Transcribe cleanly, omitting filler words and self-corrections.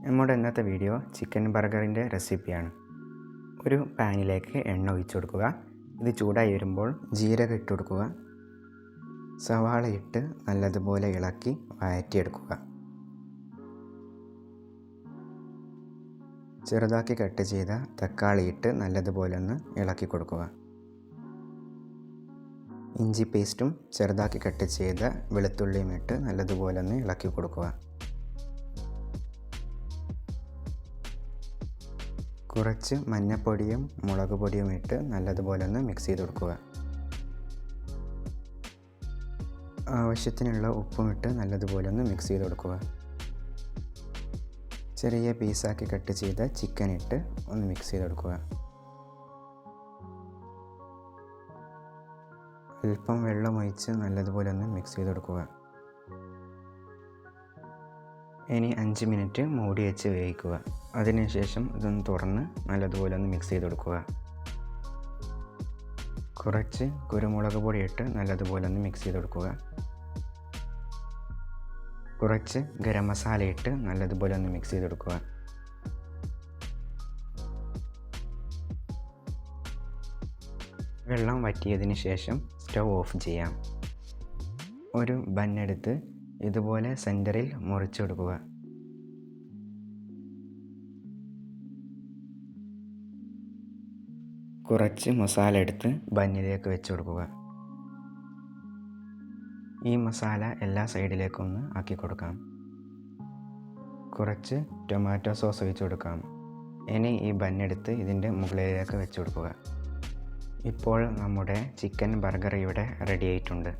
നമ്മുടെ ഇന്നത്തെ video chicken ബർഗറിൻ്റെ റെസിപ്പിയാണ്. ഒരു പാനിലേക്ക് എണ്ണ ഒഴിച്ചു കൊടുക്കുക. ഇത് ചൂടായി വരുമ്പോൾ ജീരകം ഇട്ട് കൊടുക്കുക. സവാള ഇട്ട് നല്ലതുപോലെ ഇളക്കി വഴറ്റിയെടുക്കുക. ചെറുതാക്കി കട്ട് ചെയ്ത തക്കാളി ഇട്ട് നല്ലതുപോലെ ഒന്ന് ഇളക്കി കൊടുക്കുക. ഇഞ്ചി പേസ്റ്റും ചെറുതാക്കി കട്ട് ചെയ്ത വെളുത്തുള്ളിയും ഇട്ട് നല്ലതുപോലെ ഒന്ന് ഇളക്കി കൊടുക്കുക. കുറച്ച് മഞ്ഞൾപ്പൊടിയും മുളക് പൊടിയും ഇട്ട് നല്ലതുപോലെ ഒന്ന് മിക്സ് ചെയ്ത് കൊടുക്കുക. ആവശ്യത്തിനുള്ള ഉപ്പും ഇട്ട് നല്ലതുപോലെ ഒന്ന് മിക്സ് ചെയ്ത് കൊടുക്കുക. ചെറിയ പീസാക്കി കട്ട് ചെയ്ത ചിക്കൻ ഇട്ട് ഒന്ന് മിക്സ് ചെയ്ത് കൊടുക്കുക. അല്പം വെള്ളം ഒഴിച്ച് നല്ലതുപോലെ ഒന്ന് മിക്സ് ചെയ്ത് കൊടുക്കുക. ഇനി 5 മിനിറ്റ് മൂടി വെച്ച് വേവിക്കുക. അതിനുശേഷം ഇതൊന്ന് തുറന്ന് നല്ലതുപോലെ ഒന്ന് മിക്സ് ചെയ്ത് കൊടുക്കുക. കുറച്ച് കുരുമുളക് പൊടി ഇട്ട് നല്ലതുപോലെ ഒന്ന് മിക്സ് ചെയ്ത് കൊടുക്കുക. കുറച്ച് ഗരം മസാല ഇട്ട് നല്ലതുപോലെ ഒന്ന് മിക്സ് ചെയ്ത് കൊടുക്കുക. വെള്ളം വറ്റിയതിന് ശേഷം സ്റ്റവ് ഓഫ് ചെയ്യാം. ഒരു ബണ്ണെടുത്ത് ഇതുപോലെ സെൻറ്ററിൽ മുറിച്ച് കൊടുക്കുക. കുറച്ച് മസാല എടുത്ത് ബന്നിലേക്ക് വെച്ച് കൊടുക്കുക. ഈ മസാല എല്ലാ സൈഡിലേക്കും ഒന്ന് ആക്കി കൊടുക്കാം. കുറച്ച് ടൊമാറ്റോ സോസ് ഒഴിച്ച് കൊടുക്കാം. ഇനി ഈ ബണ്ണെടുത്ത് ഇതിൻ്റെ മുകളിലേക്ക് വെച്ച് കൊടുക്കുക. ഇപ്പോൾ നമ്മുടെ ചിക്കൻ ബർഗർ ഇവിടെ റെഡി ആയിട്ടുണ്ട്.